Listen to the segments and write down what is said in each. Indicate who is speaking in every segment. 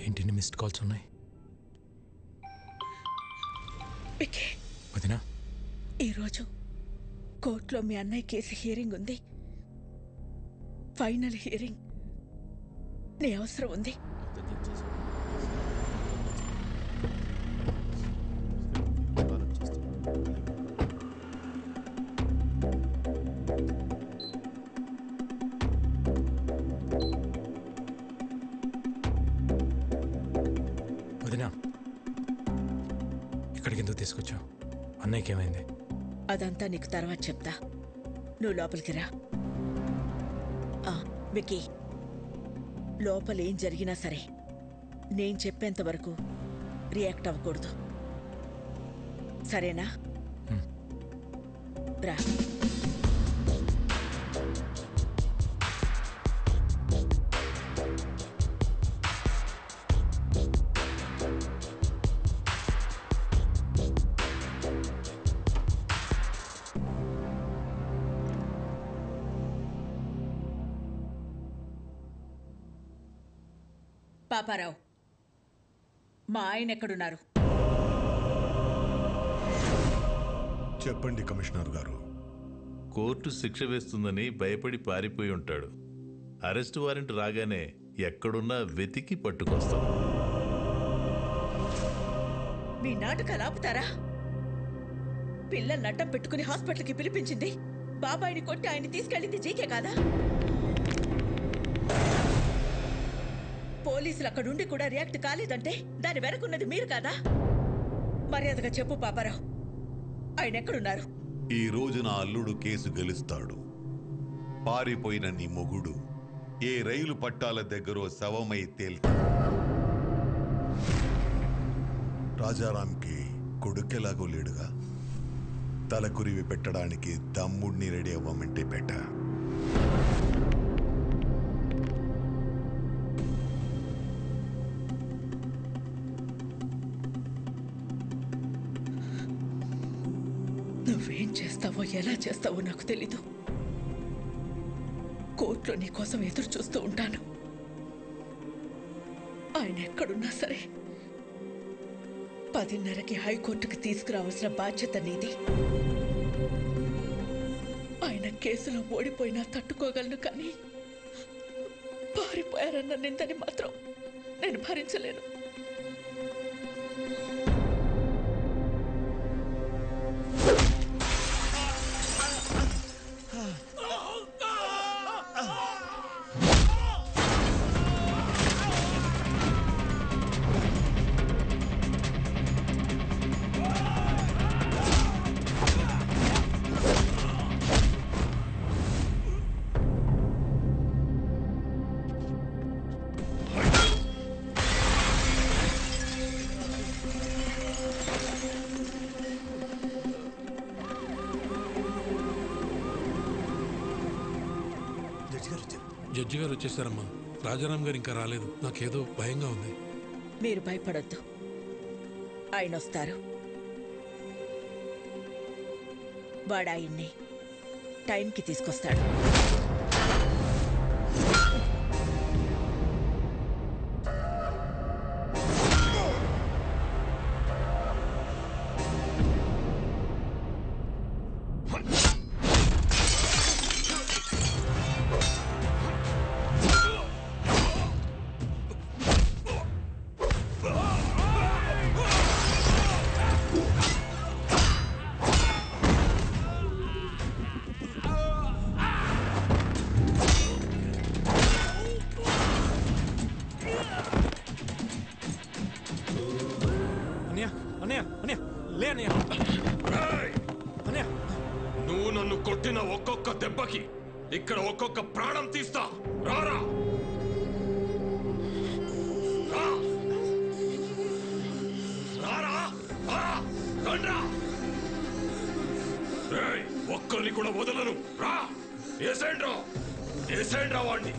Speaker 1: ఏంటి missed calls ఉన్నాయి? వదినా,
Speaker 2: ఈరోజు కోర్టులో మీ అన్నయ్య కేసు హియరింగ్ ఉంది. Final hearing. నీ అవసరం ఉంది.
Speaker 1: వదినా, ఇక్కడికి ఎందుకు తీసుకొచ్చావు? అన్నయ్యకి ఏమైంది?
Speaker 2: అదంతా నీకు తర్వాత చెప్తా. నువ్వు లోపలికి రా. వికీ, లోపల ఏం జరిగినా సరే నేను చెప్పేంత వరకు రియాక్ట్ అవ్వకూడదు, సరేనా? రా. పాపారావు, మా ఆయన ఎక్కడున్నారు?
Speaker 3: చెప్పండి కమిషనర్ గారు.
Speaker 4: కోర్టు శిక్ష వేస్తుందని భయపడి పారిపోయి ఉంటాడు. అరెస్ట్ వారెంట్ రాగానే ఎక్కడున్నా వెతికి పట్టుకొస్తాం.
Speaker 2: మీ నాటకాలు ఆపుతారా? పిల్లల్ని అడ్డం పెట్టుకుని హాస్పిటల్కి పిలిపించింది బాబాయిని కొట్టి ఆయన్ని తీసుకెళ్ళింది జీకే కాదా? పోలీసులు అక్కడుండి కూడా రియాక్ట్ కాలేదంటే దాని వెనకున్నది మీరు కాదా? మర్యాదగా చెప్పు పాపారావు, ఆయన ఎక్కడున్నారు?
Speaker 3: ఈ రోజు నా అల్లుడు కేసు గెలుస్తాడు. పారిపోయిన నీ మొగుడు ఏ రైలు పట్టాల దగ్గరో శవమై తేల్తాడు. రాజారాంకి కొడుకెలాగో లేడుగా. తలకురివి పెట్టడానికి తమ్ముడిని రెడీ అవ్వమంటే పెట్ట.
Speaker 2: నువ్వేం చేస్తావో ఎలా చేస్తావో నాకు తెలీదు. కోర్టులో నీ కోసం ఎదురు చూస్తూ ఉంటాను. ఆయన ఎక్కడున్నా సరే 10:30కి హైకోర్టుకి తీసుకురావాల్సిన బాధ్యత నీది. ఆయన కేసులో ఓడిపోయినా తట్టుకోగలను, కానీ పారిపోయారన్న నిందని మాత్రం నేను భరించలేను.
Speaker 5: జడ్జి గారు వచ్చేసారమ్మా. రాజారాం గారు ఇంకా రాలేదు. నాకేదో భయంగా ఉంది.
Speaker 2: మీరు భయపడొద్దు, ఆయన వస్తారు. వాడు ఆయన్ని టైంకి తీసుకొస్తాడు.
Speaker 6: నువ్వు నన్ను కొట్టిన ఒక్కొక్క దెబ్బకి ఇక్కడ ఒక్కొక్క ప్రాణం తీస్తా. రారా, ఒక్కరిని కూడా వదలను. రా, ఏసేండ్రా వాడిని.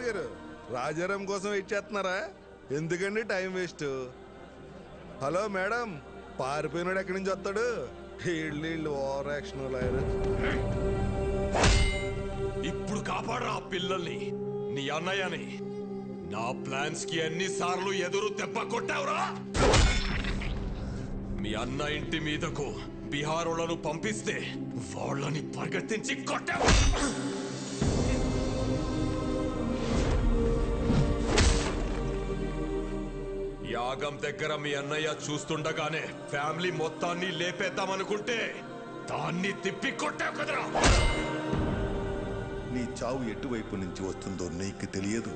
Speaker 7: లాయర్ గారు రాజారాం కోసం వెయిట్ చేస్తున్నారా? ఎందుకండి టైం వేస్ట్? హలో మేడం, పారిపోయినాడు ఎక్కడి నుంచి వస్తాడు? వీళ్ళు ఓవర్ యాక్షన్ లాయర్.
Speaker 6: ఇప్పుడు కాపాడరా ఆ పిల్లల్ని, నీ అన్నయ్యని. నా ప్లాన్స్ కి ఎన్నిసార్లు ఎదురు దెబ్బ కొట్టావురా? మీ అన్న ఇంటి మీదకు బీహారోళ్లను పంపిస్తే వాళ్ళని పరిగెత్తించి కొట్టావు. యాగం దగ్గర మీ అన్నయ్య చూస్తుండగానే ఫ్యామిలీ మొత్తాన్ని లేపేద్దామనుకుంటే దాన్ని తిప్పి కొట్టావు కదరా.
Speaker 3: నీ చావు ఎటువైపు నుంచి వస్తుందో నీకు తెలియదు.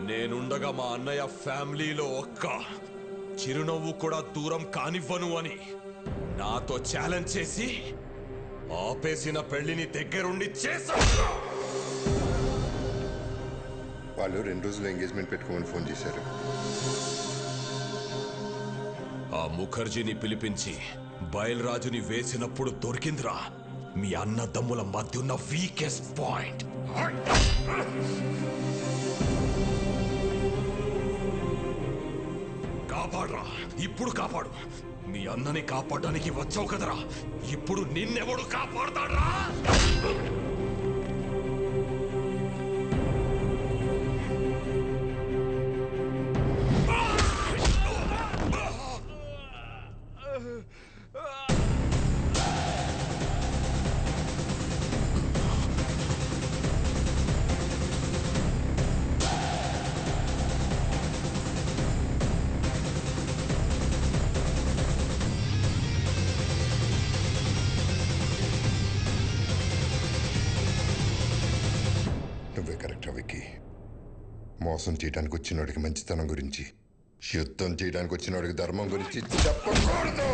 Speaker 6: నేనుండగా మా అన్నయ్య ఫ్యామిలీలో ఒక్క చిరునవ్వు కూడా దూరం కానివ్వను అని నాతో ఛాలెంజ్ చేసి ఆపేసిన పెళ్లిని దగ్గరుండి చేశావు.
Speaker 8: వాళ్ళు 2 రోజులు ఎంగేజ్మెంట్ పెట్టుకోమని ఫోన్ చేశారు.
Speaker 6: ఆ ముఖర్జీని పిలిపించి బయల్రాజుని వేసినప్పుడు దొరికిందిరా మీ అన్నదమ్ముల మధ్య ఉన్న వీకెస్ట్ పాయింట్. కాపాడరా, ఇప్పుడు కాపాడు. మీ అన్నని కాపాడడానికి వచ్చావు కదరా, ఇప్పుడు నిన్నెవడు కాపాడతాడ్రా?
Speaker 8: నువ్వే కరెక్ట్ విక్కీ. మోసం చేయడానికి వచ్చినోడికి మంచితనం గురించి, యుద్ధం చేయడానికి వచ్చినోడికి ధర్మం గురించి చెప్పకూడదు.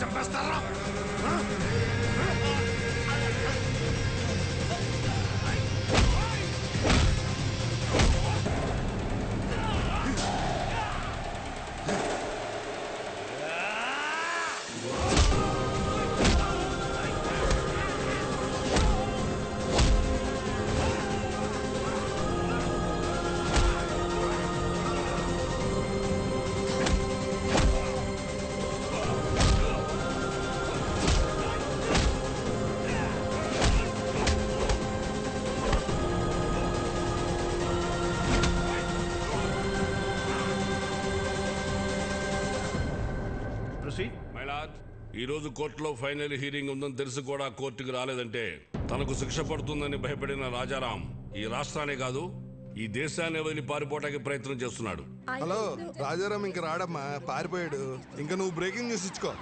Speaker 6: చంపేస్తారా?
Speaker 9: ఈ రోజు కోర్టులో ఫైనల్ హీరింగ్ ఉందని తెలిసి కూడా కోర్టుకు రాలేదంటే తనకు శిక్ష పడుతుందని భయపడిన రాజారాం ఈ రాష్ట్రాన్ని కాదు ఈ దేశాన్ని వదిలి పారిపోవడానికి ప్రయత్నం చేస్తున్నాడు.
Speaker 7: హలో, రాజారాం ఇంక రాడమ్మా, పారిపోయాడు. ఇంకా నువ్వు బ్రేకింగ్ న్యూస్ ఇచ్చుకో.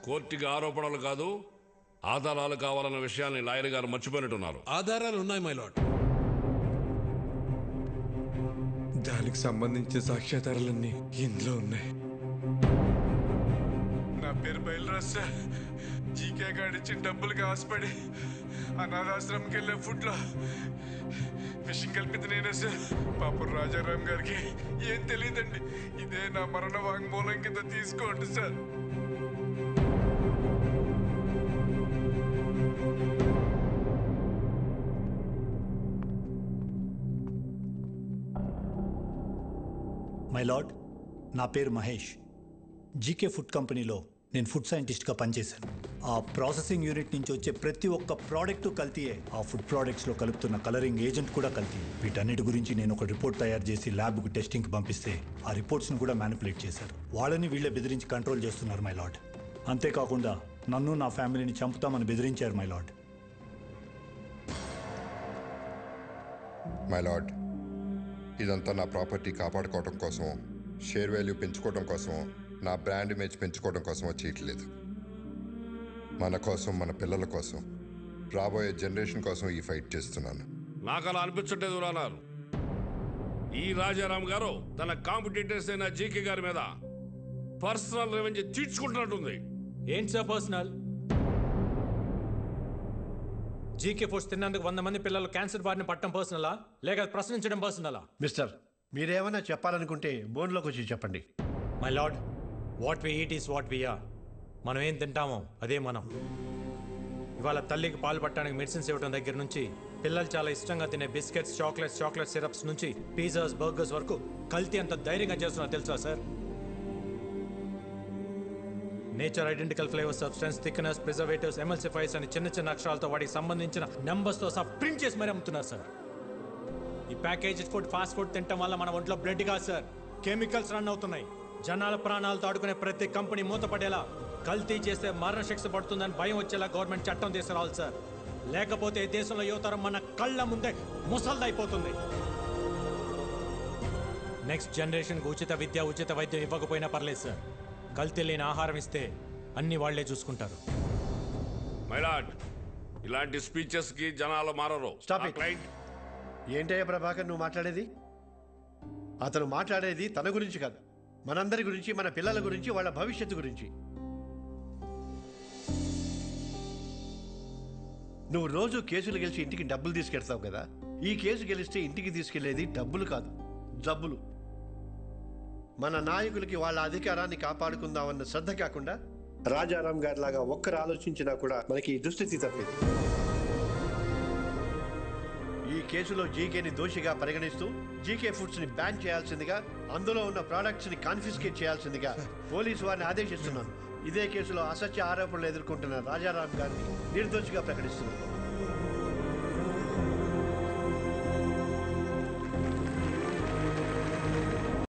Speaker 9: కోర్టుకి ఆరోపణలు కాదు ఆధారాలు కావాలన్న విషయాన్ని లాయర్ గారు మర్చిపోయినట్టున్నారు.
Speaker 5: ఆధారాలు ఉన్నాయి మై లార్డ్.
Speaker 10: దానికి సంబంధించిన సాక్ష్యాధారాలన్నీ ఇందులో ఉన్నాయి. నా పేరు బయలురాజ్ సార్. జీకే గాడిచ్చిన డబ్బులకి ఆశపడి అనాథాశ్రమంకి వెళ్ళే ఫుడ్లో విషయం కలిపింది నేనే సార్. పాపం రాజారాం గారికి ఏం తెలియదండి. ఇదే నా మరణ వాంగ్మూలం కింద తీసుకోండి సార్.
Speaker 11: మై లార్డ్, నా పేరు మహేష్. జీకే ఫుడ్ కంపెనీలో నేను ఫుడ్ సైంటిస్ట్గా పనిచేశాను. ఆ ప్రాసెసింగ్ యూనిట్ నుంచి వచ్చే ప్రతి ఒక్క ప్రోడక్ట్ కల్తీయే. ఆ ఫుడ్ ప్రోడక్ట్స్లో కలుపుతున్న కలరింగ్ ఏజెంట్ కూడా కల్తీ. వీటన్నిటి గురించి నేను ఒక రిపోర్ట్ తయారు చేసి ల్యాబ్కు టెస్టింగ్కి పంపిస్తే ఆ రిపోర్ట్స్ని కూడా మ్యానిపులేట్ చేశారు. వాళ్ళని వీళ్ళే బెదిరించి కంట్రోల్ చేస్తున్నారు మై లార్డ్. అంతేకాకుండా నన్ను నా ఫ్యామిలీని చంపుతామని బెదిరించారు మై లార్డ్.
Speaker 8: మై లార్డ్, ఇదంతా నా ప్రాపర్టీ కాపాడుకోవడం కోసం, షేర్ వాల్యూ పెంచుకోవడం కోసం, నా బ్రాండ్ ఇమేజ్ పెంచుకోవడం కోసం చేయట్లేదు. మన కోసం, మన పిల్లల కోసం, రాబోయే జనరేషన్ కోసం ఈ ఫైట్ చేస్తున్నాను.
Speaker 9: నాకు అలా అనిపించట్లేదు రానారు. ఈ రాజారాం గారు తన కాంపిటీటర్స్ అయిన జీకే గారి మీద పర్సనల్ రెవెన్యూ తీర్చుకుంటున్నట్టుంది.
Speaker 1: ఏంటి సార్ పర్సనల్? జీకే ఫుడ్స్ తిన్నందుకు 100 మంది పిల్లలు క్యాన్సర్ బారిన పట్టడం పర్సనలా, లేక ప్రశ్నించడం పర్సనలా?
Speaker 12: మిస్టర్, మీరేమైనా చెప్పాలనుకుంటే బోన్లోకి వచ్చి చెప్పండి.
Speaker 1: My lord, what we eat is what we are. మనం ఏం తింటామో అదే మనం. ఇవాళ తల్లికి పాలు పట్టడానికి మెడిసిన్స్ ఇవ్వడం దగ్గర నుంచి, పిల్లలు చాలా ఇష్టంగా తినే బిస్కెట్స్, చాక్లెట్ సిరప్స్ నుంచి పిజ్జాస్, బర్గర్స్ వరకు కల్తీ అంత ధైర్యంగా చేస్తున్నా తెలుసా sir? Nature identical flavour, substance, thickness, preservatives, ఎమల్సిఫైర్స్ అని చిన్న చిన్న అక్షరాలతో వాటికి సంబంధించిన నెంబర్స్తో సహా ప్రింట్ చేసి మరీ అమ్ముతున్నారు సార్. ఈ ప్యాకేజ్డ్ ఫుడ్, ఫాస్ట్ ఫుడ్ తినటం వల్ల మన ఒంట్లో బ్లడ్ కాదు సార్, కెమికల్స్ రన్ అవుతున్నాయి. జనాల ప్రాణాలతో ఆడుకునే ప్రతి కంపెనీ మూతపడేలా, కల్తీ చేస్తే మరణశిక్ష పడుతుందని భయం వచ్చేలా గవర్నమెంట్ చట్టం తీసుకురావాలి సార్. లేకపోతే దేశంలో యువతరం మన కళ్ళ ముందే ముసల్దైపోతుంది. నెక్స్ట్ జనరేషన్కి ఉచిత విద్య, ఉచిత వైద్యం ఇవ్వకపోయినా పర్లేదు సార్, కల్తీ లేని ఆహారం ఇస్తే అన్ని వాళ్లే చూసుకుంటారు.
Speaker 9: మైలాడ్, ఇలాంటి స్పీచెస్ కి జనాలు మారరు.
Speaker 12: Stop it. ఏంటయ్యా ప్రభాకర్ నువ్వు మాట్లాడేది? అతను మాట్లాడేది తన గురించి కాదు, మనందరి గురించి, మన పిల్లల గురించి, వాళ్ళ భవిష్యత్తు గురించి. నువ్వు రోజు కేసులు గెలిచి ఇంటికి డబ్బులు తీసుకెళ్తావు కదా, ఈ కేసు గెలిస్తే ఇంటికి తీసుకెళ్లేది డబ్బులు కాదు, జబ్బులు. మన నాయకులకి వాళ్ళ అధికారాన్ని కాపాడుకుందామన్న శ్రద్ధ కాకుండా రాజారాం గారి లాగా ఒక్కరు ఆలోచించినా కూడా మనకి ఈ దుస్థితి తప్పేది. ఈ కేసులో జీకేని దోషిగా పరిగణిస్తూ జీకే ఫుడ్స్ ని బ్యాన్ చేయాల్సిందిగా, అందులో ఉన్న ప్రోడక్ట్స్ ని కాన్ఫిస్కేట్ చేయాల్సిందిగా పోలీసు వారిని ఆదేశిస్తున్నాను. ఇదే కేసులో అసత్య ఆరోపణలు ఎదుర్కొంటున్న రాజారాం గారిని నిర్దోషిగా ప్రకటిస్తున్నాను.